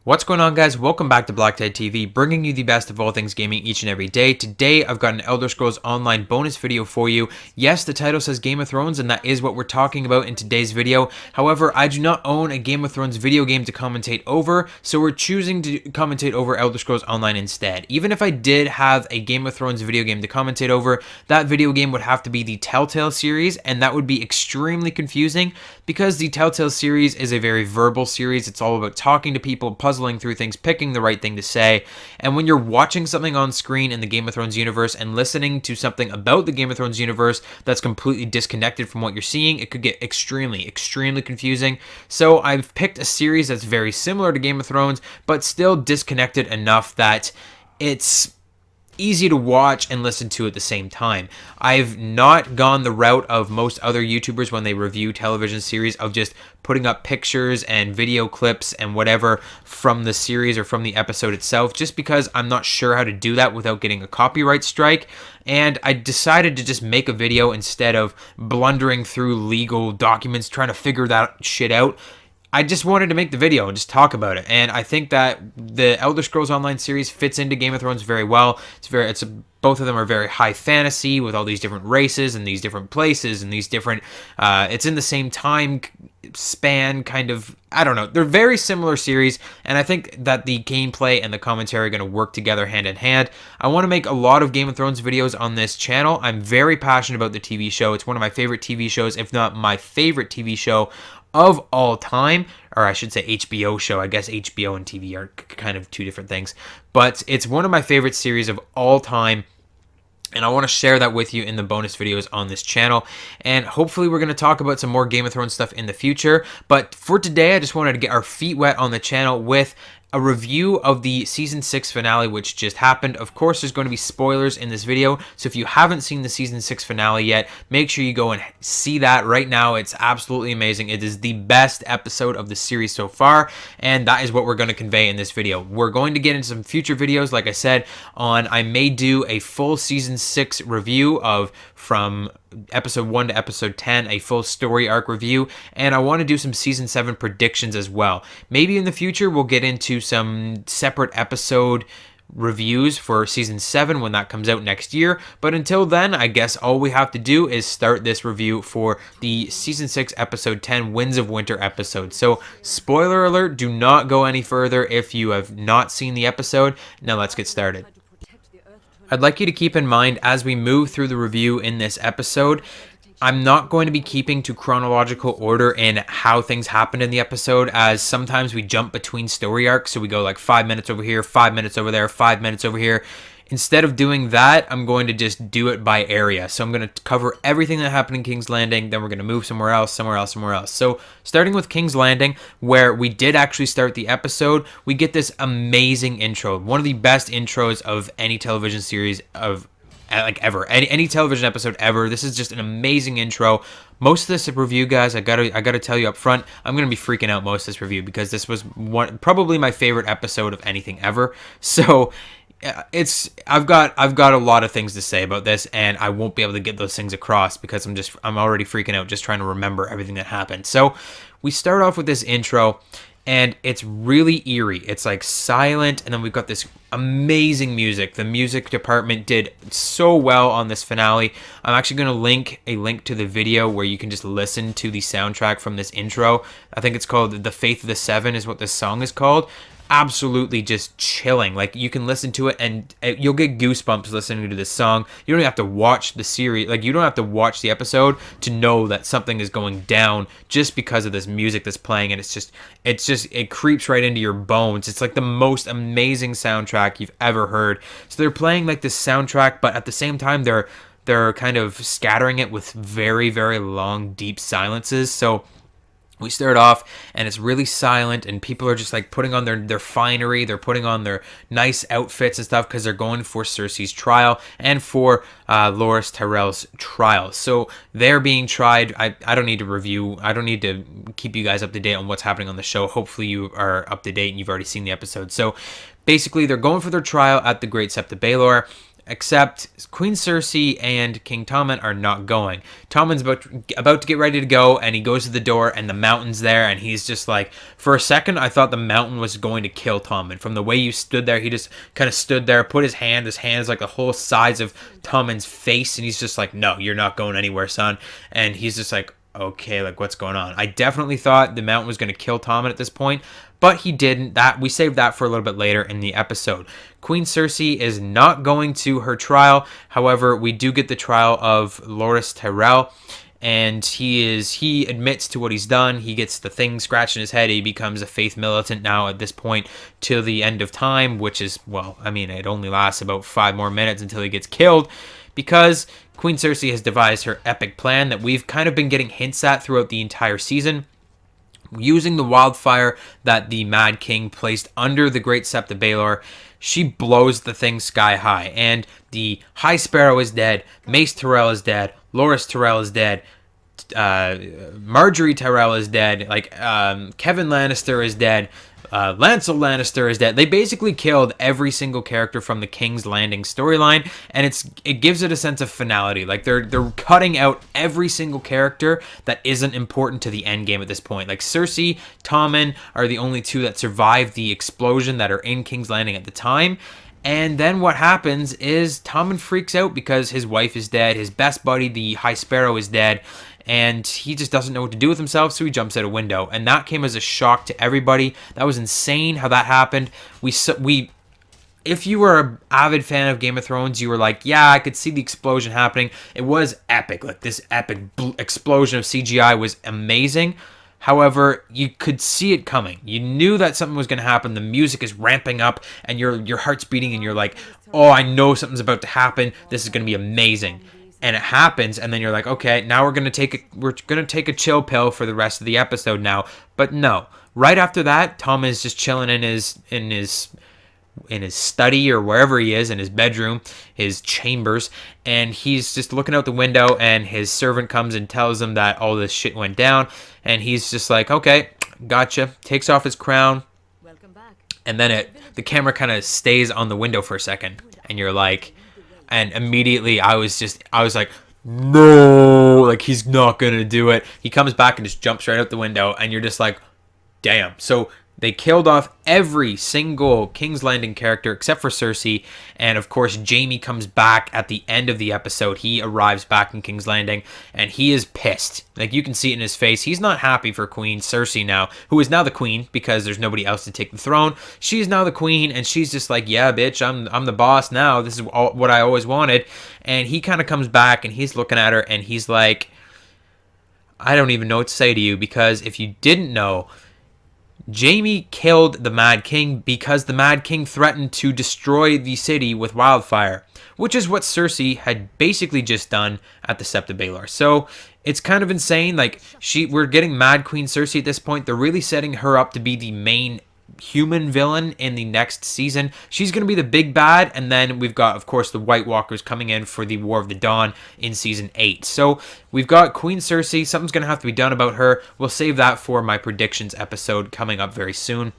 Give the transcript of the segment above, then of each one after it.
What's going on, guys? Welcome back to BlackTideTV, bringing you the best of all things gaming each and every day. Today, I've got an Elder Scrolls Online bonus video for you. Yes, the title says Game of Thrones, and that is what we're talking about in today's video. However, I do not own a Game of Thrones video game to commentate over, so we're choosing to commentate over Elder Scrolls Online instead. Even if I did have a Game of Thrones video game to commentate over, that video game would have to be the Telltale series, and that would be extremely confusing because the Telltale series is a very verbal series. It's all about talking to people, puzzling through things, picking the right thing to say. And when you're watching something on screen in the Game of Thrones universe and listening to something about the Game of Thrones universe that's completely disconnected from what you're seeing, it could get extremely confusing. So I've picked a series that's very similar to Game of Thrones, but still disconnected enough that it's easy to watch and listen to at the same time. I've not gone the route of most other YouTubers when they review television series of just putting up pictures and video clips and whatever from the series or from the episode itself, just because I'm not sure how to do that without getting a copyright strike. And I decided to just make a video instead of blundering through legal documents trying to figure that shit out. I just wanted to make the video and just talk about it, and I think that the Elder Scrolls Online series fits into Game of Thrones very well. Both of them are very high fantasy with all these different races and these different places and these different. It's in the same time span, kind of. I don't know. They're very similar series, and I think that the gameplay and the commentary are going to work together hand in hand. I want to make a lot of Game of Thrones videos on this channel. I'm very passionate about the TV show. It's one of my favorite TV shows, if not my favorite TV show of all time, or I should say HBO show. I guess HBO and TV are kind of two different things, but it's one of my favorite series of all time, and I want to share that with you in the bonus videos on this channel. And hopefully we're going to talk about some more Game of Thrones stuff in the future, but for today I just wanted to get our feet wet on the channel with a review of the Season 6 finale, which just happened. Of course, there's going to be spoilers in this video, so if you haven't seen the Season 6 finale yet, make sure you go and see that right now. It's absolutely amazing. It is the best episode of the series so far, and that is what we're going to convey in this video. We're going to get into some future videos, like I said, I may do a full Season 6 review of from episode 1 to episode 10, a full story arc review, and I want to do some season 7 predictions as well. Maybe in the future we'll get into some separate episode reviews for season 7 when that comes out next year, but until then, I guess all we have to do is start this review for the season 6 episode 10 Winds of Winter episode. So spoiler alert, do not go any further if you have not seen the episode. Now let's get started. I'd like you to keep in mind as we move through the review in this episode, I'm not going to be keeping to chronological order in how things happen in the episode, as sometimes we jump between story arcs, so we go like 5 minutes over here, 5 minutes over there, 5 minutes over here. Instead of doing that, I'm going to just do it by area. So I'm going to cover everything that happened in King's Landing, then we're going to move somewhere else, somewhere else, somewhere else. So starting with King's Landing, where we did actually start the episode, we get this amazing intro. One of the best intros of any television series of like ever, any television episode ever. This is just an amazing intro. Most of this review, guys, I gotta tell you up front, I'm gonna be freaking out most of this review because this was probably my favorite episode of anything ever. So I've got a lot of things to say about this, and I won't be able to get those things across because I'm already freaking out just trying to remember everything that happened. So we start off with this intro, and it's really eerie. It's like silent, and then we've got this amazing music. The music department did so well on this finale. I'm actually going to link a link to the video where you can just listen to the soundtrack from this intro. I think it's called The Faith of the Seven is what this song is called. Absolutely just chilling. Like, you can listen to it and you'll get goosebumps listening to this song. You don't have to watch the series, like, you don't have to watch the episode to know that something is going down just because of this music that's playing, and it creeps right into your bones. It's like the most amazing soundtrack you've ever heard. So they're playing like this soundtrack, but at the same time they're kind of scattering it with very, very long, deep silences. So we start off and it's really silent, and people are just like putting on their finery. They're putting on their nice outfits and stuff because they're going for Cersei's trial and for Loras Tyrell's trial. So they're being tried. I don't need to review. I don't need to keep you guys up to date on what's happening on the show. Hopefully you are up to date and you've already seen the episode. So basically they're going for their trial at the Great Sept of Baelor. except Queen Cersei and King Tommen are not going. Tommen's about to get ready to go, and he goes to the door, and the mountain's there, and he's just like, for a second, I thought the mountain was going to kill Tommen. From the way you stood there, he just kind of stood there, put his hand's like the whole size of Tommen's face, and he's just like, no, you're not going anywhere, son. And he's just like, okay, like, what's going on? I definitely thought the mountain was going to kill Tommen at this point, but he didn't. That we saved that for a little bit later in the episode. Queen Cersei is not going to her trial. However, we do get the trial of Loras Tyrell, and he admits to what he's done. He gets the thing scratched in his head. He becomes a faith militant now at this point till the end of time, which is, well, I mean, it only lasts about 5 more minutes until he gets killed, because Queen Cersei has devised her epic plan that we've kind of been getting hints at throughout the entire season. Using the wildfire that the Mad King placed under the Great Sept of Baelor, she blows the thing sky high, and the High Sparrow is dead, Mace Tyrell is dead, Loras Tyrell is dead, Marjorie Tyrell is dead, like Kevin Lannister is dead, Lancel Lannister is dead. They basically killed every single character from the King's Landing storyline, and it gives it a sense of finality. Like they're cutting out every single character that isn't important to the end game at this point. Like Cersei, Tommen are the only 2 that survived the explosion that are in King's Landing at the time. And then what happens is Tommen freaks out because his wife is dead, his best buddy, the High Sparrow, is dead, and he just doesn't know what to do with himself, so he jumps out a window. And that came as a shock to everybody. That was insane how that happened. If you were an avid fan of Game of Thrones, you were like, yeah, I could see the explosion happening. It was epic. Like, this epic explosion of CGI was amazing. However, you could see it coming. You knew that something was going to happen. The music is ramping up, and your heart's beating, and you're like, oh, I know something's about to happen. This is going to be amazing. And it happens, and then you're like, okay, now we're going to take a chill pill for the rest of the episode now. But no. Right after that, Tom is just chilling in his study or wherever he is, in his bedroom, his chambers, and he's just looking out the window, and his servant comes and tells him that all this shit went down, and he's just like, okay, gotcha, takes off his crown, and then the camera kind of stays on the window for a second, and you're like, and immediately I was like, no, like, he's not gonna do it. He comes back and just jumps right out the window, and you're just like, damn. So they killed off every single King's Landing character except for Cersei, and of course Jaime comes back at the end of the episode. He arrives back in King's Landing, and he is pissed. Like, you can see it in his face. He's not happy for Queen Cersei now, who is now the queen because there's nobody else to take the throne. She's now the queen, and she's just like, yeah, bitch, I'm the boss now. This is what I always wanted. And he kind of comes back, and he's looking at her, and he's like, I don't even know what to say to you, because if you didn't know, Jaime killed the Mad King because the Mad King threatened to destroy the city with wildfire, which is what Cersei had basically just done at the Sept of Baelor. So it's kind of insane. Like, we're getting Mad Queen Cersei at this point. They're really setting her up to be the main human villain in the next season. She's going to be the big bad, and then we've got, of course, the White Walkers coming in for the War of the Dawn in season 8. So we've got Queen Cersei. Something's going to have to be done about her. We'll save that for my predictions episode coming up very soon.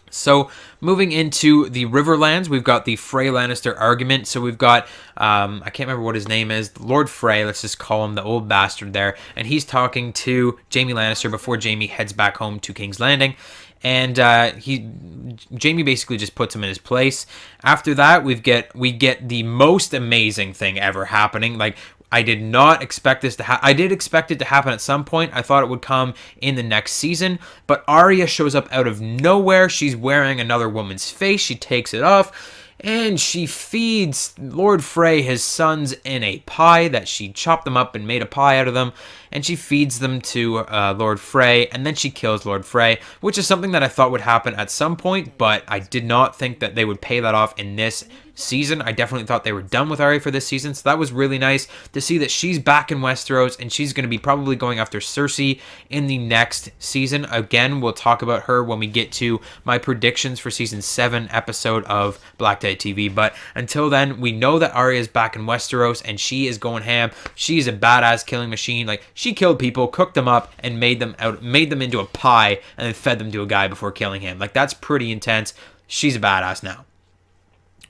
So moving into the Riverlands, we've got the Frey Lannister argument. So we've got, I can't remember what his name is, Lord Frey, let's just call him the old bastard there. And he's talking to Jaime Lannister before Jaime heads back home to King's Landing. And Jaime basically just puts him in his place. After that, we get the most amazing thing ever happening. Like, I did not expect this to happen. I did expect it to happen at some point. I thought it would come in the next season. But Arya shows up out of nowhere. She's wearing another woman's face. She takes it off, and she feeds Lord Frey his sons in a pie that she chopped them up and made a pie out of them. And she feeds them to Lord Frey, and then she kills Lord Frey, which is something that I thought would happen at some point, but I did not think that they would pay that off in this season. I definitely thought they were done with Arya for this season, so that was really nice to see that she's back in Westeros, and she's going to be probably going after Cersei in the next season. Again, we'll talk about her when we get to my predictions for season 7 episode of BlackTideTV, but until then, we know that Arya is back in Westeros, and she is going ham. She's a badass killing machine. Like, she killed people, cooked them up, and made them into a pie, and then fed them to a guy before killing him. Like, that's pretty intense. She's a badass now.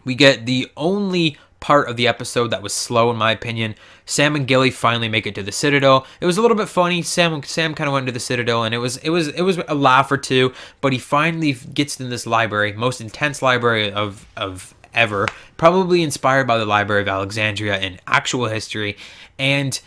We get the only part of the episode that was slow in my opinion. Sam and Gilly finally make it to the Citadel. It was a little bit funny. Sam kind of went to the Citadel, and it was a laugh or two. But he finally gets in this library, most intense library of ever, probably inspired by the Library of Alexandria in actual history, and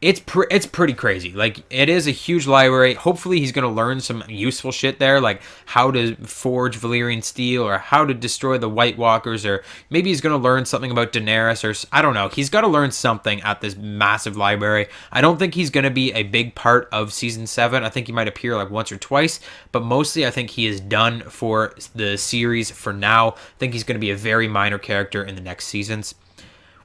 it's pretty crazy. Like, it is a huge library. Hopefully he's going to learn some useful shit there, like how to forge Valyrian steel, or how to destroy the White Walkers, or maybe he's going to learn something about Daenerys, or I don't know. He's got to learn something at this massive library. I don't think he's going to be a big part of season 7. I think he might appear like once or twice, but mostly I think he is done for the series for now. I think he's going to be a very minor character in the next seasons.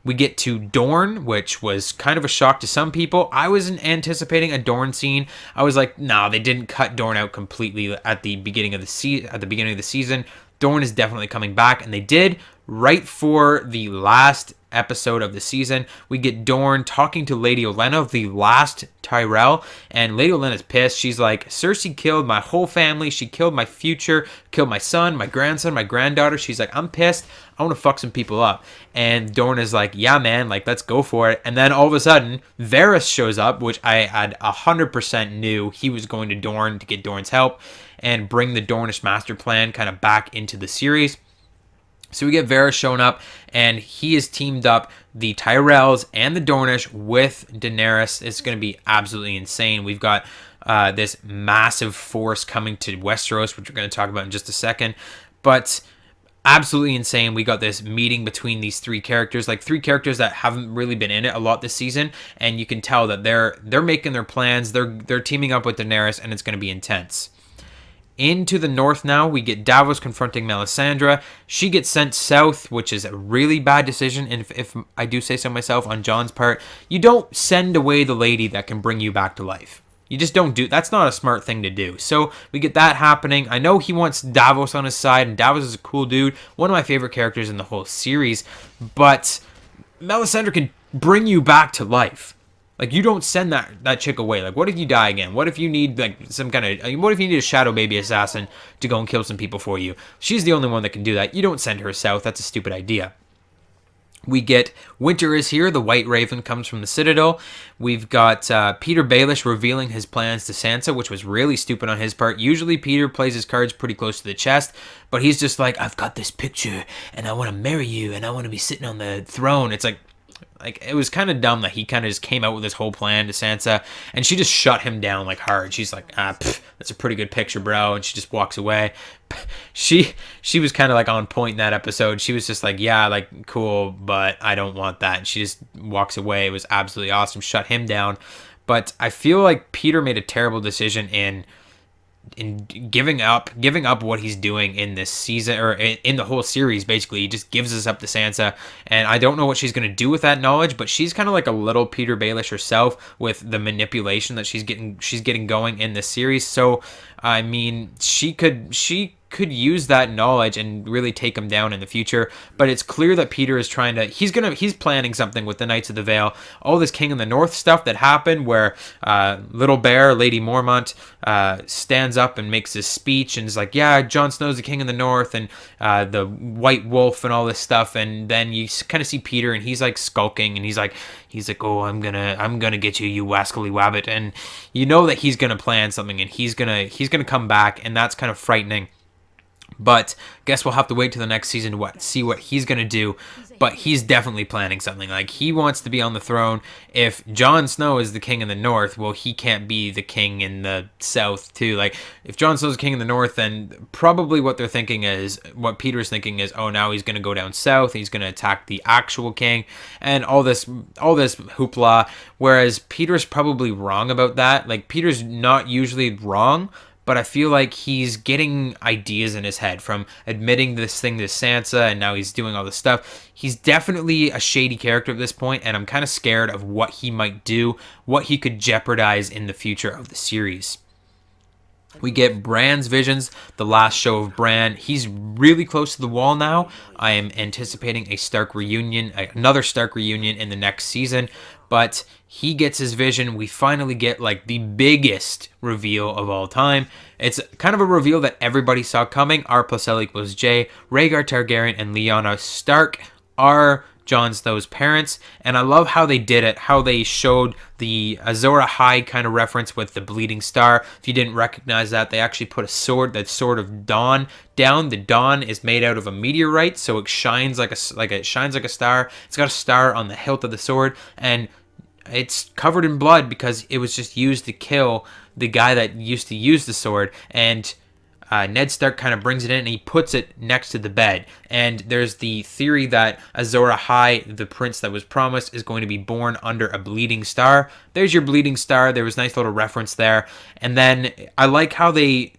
We get to Dorne, which was kind of a shock to some people. I wasn't anticipating a Dorne scene. I was like, no, they didn't cut Dorne out completely at the beginning of the season. Dorne is definitely coming back, and they did. Right for the last episode of the season, we get Dorne talking to Lady Olenna, the last Tyrell, and Lady Olenna's pissed. She's like, Cersei killed my whole family. She killed my future, killed my son, my grandson, my granddaughter. She's like, I'm pissed. I want to fuck some people up. And Dorne is like, yeah, man, like, let's go for it. And then all of a sudden, Varys shows up, which I had 100% knew he was going to Dorne to get Dorne's help and bring the Dornish master plan kind of back into the series. So we get Varys showing up, and he has teamed up the Tyrells and the Dornish with Daenerys. It's going to be absolutely insane. We've got this massive force coming to Westeros, which we're going to talk about in just a second. But absolutely insane. We got this meeting between these three characters, like three characters that haven't really been in it a lot this season, and you can tell that they're making their plans. They're teaming up with Daenerys, and it's going to be intense. Into the north now, we get Davos confronting Melisandre. She gets sent south, which is a really bad decision, and if I do say so myself on Jon's part, you don't send away the lady that can bring you back to life. You just don't do. That's not a smart thing to do. So we get that happening. I know he wants Davos on his side, and Davos is a cool dude, one of my favorite characters in the whole series, but Melisandre can bring you back to life. Like, you don't send that chick away. Like, what if you die again? What if you need, like, what if you need a shadow baby assassin to go and kill some people for you? She's the only one that can do that. You don't send her south. That's a stupid idea. We get Winter is here. The White Raven comes from the Citadel. We've got Peter Baelish revealing his plans to Sansa, which was really stupid on his part. Usually Peter plays his cards pretty close to the chest, but he's just like, I've got this picture, and I want to marry you, and I want to be sitting on the throne. It's like it was kind of dumb that he kind of just came out with this whole plan to Sansa, and she just shut him down like hard. She's like, that's a pretty good picture, bro, and she just walks away. She was kind of like on point in that episode. She was just like, yeah, like, cool, but I don't want that, and she just walks away. It was absolutely awesome. Shut him down. But I feel like Peter made a terrible decision in giving up what he's doing in this season, or in the whole series. Basically, he just gives us up to Sansa, and I don't know what she's going to do with that knowledge, but she's kind of like a little Peter Baelish herself with the manipulation that she's getting going in this series. So I mean, she could use that knowledge and really take him down in the future, but it's clear that Peter is he's planning something with the Knights of the Vale. All this King in the North stuff that happened, where Little Bear, Lady Mormont, stands up and makes this speech and is like, yeah, Jon Snow's the King in the North, and the White Wolf and all this stuff, and then you kind of see Peter, and he's like skulking, and he's like, oh, I'm gonna get you, you wascally wabbit, and you know that he's gonna plan something, and he's gonna come back, and that's kind of frightening. But guess we'll have to wait till the next season to see what he's going to do. But he's definitely planning something. Like, he wants to be on the throne. If Jon Snow is the king in the north, well, he can't be the king in the south too. Like, if Jon Snow's the king in the north, then probably what Peter's thinking is, oh, now he's going to go down south. He's going to attack the actual king and all this hoopla. Whereas Peter's probably wrong about that. Like, Peter's not usually wrong, but I feel like he's getting ideas in his head from admitting this thing to Sansa, and now he's doing all this stuff. He's definitely a shady character at this point, and I'm kind of scared of what he might do, what he could jeopardize in the future of the series. We get Bran's visions, the last show of Bran. He's really close to the wall now. I am anticipating another Stark reunion in the next season, but he gets his vision. We finally get like the biggest reveal of all time. It's kind of a reveal that everybody saw coming. R+L=J. Rhaegar Targaryen and Lyanna Stark are Jon Snow's parents. And I love how they did it, how they showed the Azor Ahai kind of reference with the bleeding star. If you didn't recognize that, they actually put a sword, that sword of dawn, down. The dawn is made out of a meteorite, so it shines like a star. It's got a star on the hilt of the sword, and it's covered in blood because it was just used to kill the guy that used to use the sword. And Ned Stark kind of brings it in and he puts it next to the bed. And there's the theory that Azor Ahai, the prince that was promised, is going to be born under a bleeding star. There's your bleeding star. There was a nice little reference there. And then I like how they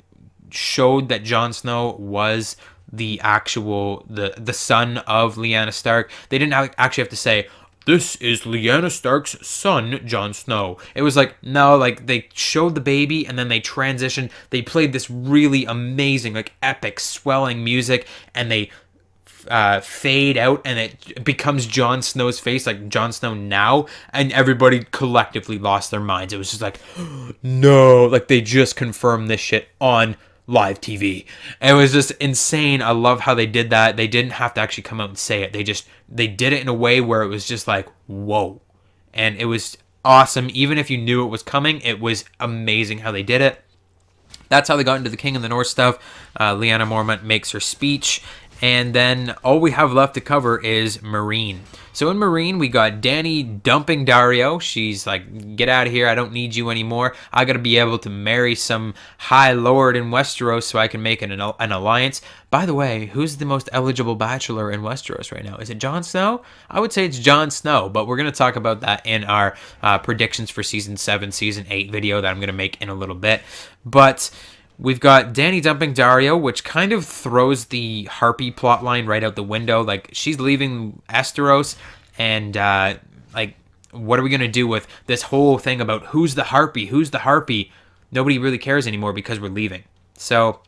showed that Jon Snow was the actual, the son of Lyanna Stark. They didn't actually have to say, "This is Lyanna Stark's son, Jon Snow." It was like, no, like they showed the baby and then they transitioned. They played this really amazing, like epic, swelling music, and they fade out and it becomes Jon Snow's face, like Jon Snow now, and everybody collectively lost their minds. It was just like, no, like they just confirmed this shit on live TV. It was just insane. I love how they did that. They didn't have to actually come out and say it. They did it in a way where it was just like, whoa. And it was awesome. Even if you knew it was coming, it was amazing how they did it. That's how they got into the King of the North stuff. Lyanna Mormont makes her speech. And then all we have left to cover is Meereen. So in Meereen, we got Dany dumping Daario. She's like, get out of here. I don't need you anymore. I got to be able to marry some high lord in Westeros so I can make an alliance. By the way, who's the most eligible bachelor in Westeros right now? Is it Jon Snow? I would say it's Jon Snow, but we're going to talk about that in our predictions for Season 7, Season 8 video that I'm going to make in a little bit. But we've got Dany dumping Daario, which kind of throws the Harpy plotline right out the window. Like, she's leaving Esteros, and like, what are we going to do with this whole thing about who's the Harpy? Who's the Harpy? Nobody really cares anymore because we're leaving. So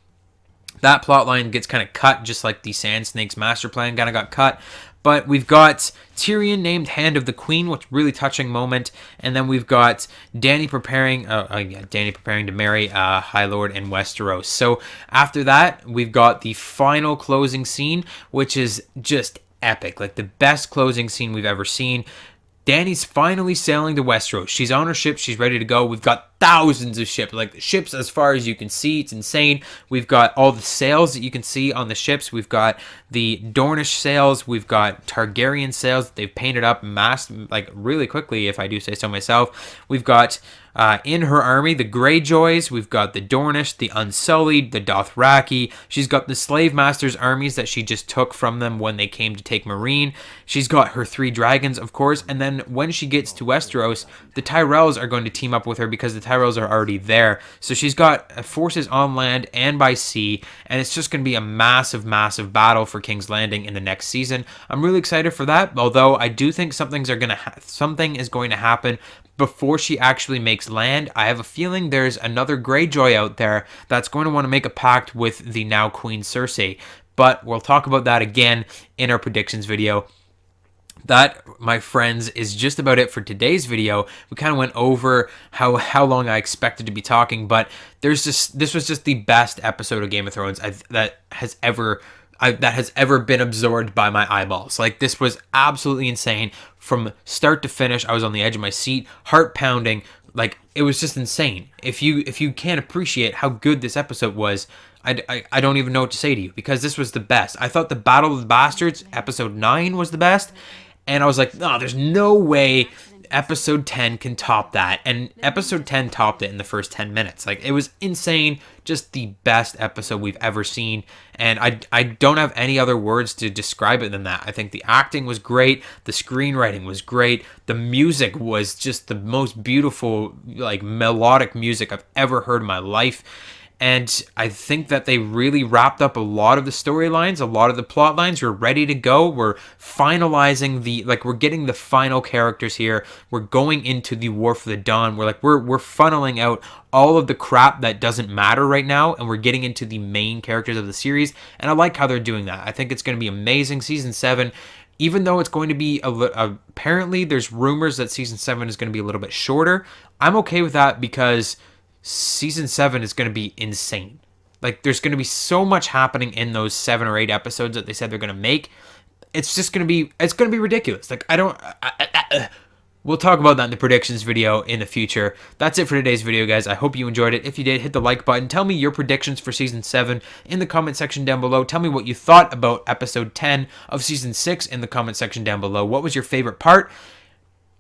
that plotline gets kind of cut, just like the Sand Snake's master plan kind of got cut. But we've got Tyrion named Hand of the Queen, which really touching moment. And then we've got Dany preparing to marry High Lord in Westeros. So after that, we've got the final closing scene, which is just epic. Like the best closing scene we've ever seen. Dany's finally sailing to Westeros. She's on her ship. She's ready to go. We've got thousands of ships, like ships as far as you can see. It's insane. We've got all the sails that you can see on the ships. We've got the Dornish sails. We've got Targaryen sails that they've painted up massed, like really quickly, if I do say so myself. We've got in her army the Greyjoys. We've got the Dornish, the Unsullied, the Dothraki. She's got the Slave Masters' armies that she just took from them when they came to take Meereen. She's got her 3 dragons, of course. And then when she gets to Westeros, the Tyrells are going to team up with her because the Tyrells are already there. So she's got forces on land and by sea, and it's just going to be a massive, massive battle for King's Landing in the next season. I'm really excited for that, although I do think something is going to happen before she actually makes land. I have a feeling there's another Greyjoy out there that's going to want to make a pact with the now Queen Cersei. But we'll talk about that again in our predictions video. That, my friends, is just about it for today's video. We kind of went over how long I expected to be talking, but this was just the best episode of Game of Thrones that has ever been absorbed by my eyeballs. Like, this was absolutely insane from start to finish. I was on the edge of my seat, heart pounding. Like, it was just insane. If you can't appreciate how good this episode was, I don't even know what to say to you, because this was the best. I thought the Battle of the Bastards episode 9 was the best, and I was like, no, there's no way episode 10 can top that. And episode 10 topped it in the first 10 minutes. Like, it was insane. Just the best episode we've ever seen. And I don't have any other words to describe it than that. I think the acting was great. The screenwriting was great. The music was just the most beautiful, like, melodic music I've ever heard in my life. And I think that they really wrapped up a lot of the storylines, a lot of the plot lines. We're ready to go. We're finalizing we're getting the final characters here. We're going into the War for the Dawn. We're funneling out all of the crap that doesn't matter right now, and we're getting into the main characters of the series. And I like how they're doing that. I think it's going to be amazing. Season 7, even though it's going to be apparently there's rumors that Season 7 is going to be a little bit shorter. I'm okay with that because Season 7 is going to be insane. Like, there's going to be so much happening in those 7 or 8 episodes that they said they're going to make. it's just gonna be ridiculous. Like, I don't. We'll talk about that in the predictions video in the future. That's it for today's video, guys. I hope you enjoyed it. If you did, hit the like button. Tell me your predictions for Season 7 in the comment section down below. Tell me what you thought about Episode 10 of Season 6 in the comment section down below. What was your favorite part?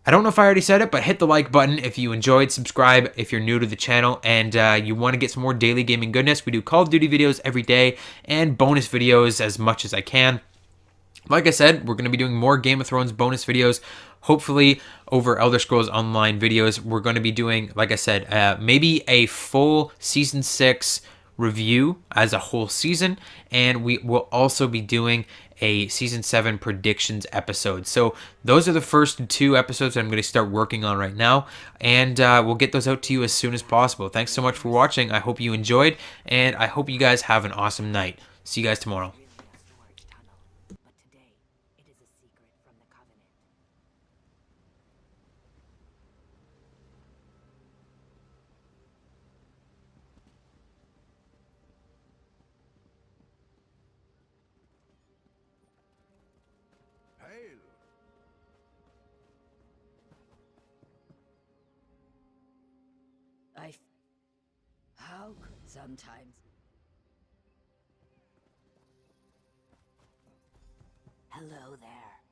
I don't know if I already said it, but hit the like button if you enjoyed. Subscribe if you're new to the channel and you want to get some more daily gaming goodness. We do Call of Duty videos every day and bonus videos as much as I can. Like I said, we're going to be doing more Game of Thrones bonus videos, hopefully over Elder Scrolls Online videos. We're going to be doing, like I said, maybe a full Season 6 review as a whole season, and we will also be doing a Season 7 predictions episode. So those are the first 2 episodes that I'm going to start working on right now, and we'll get those out to you as soon as possible. Thanks so much for watching. I hope you enjoyed, and I hope you guys have an awesome night. See you guys tomorrow. How could sometimes... Hello there.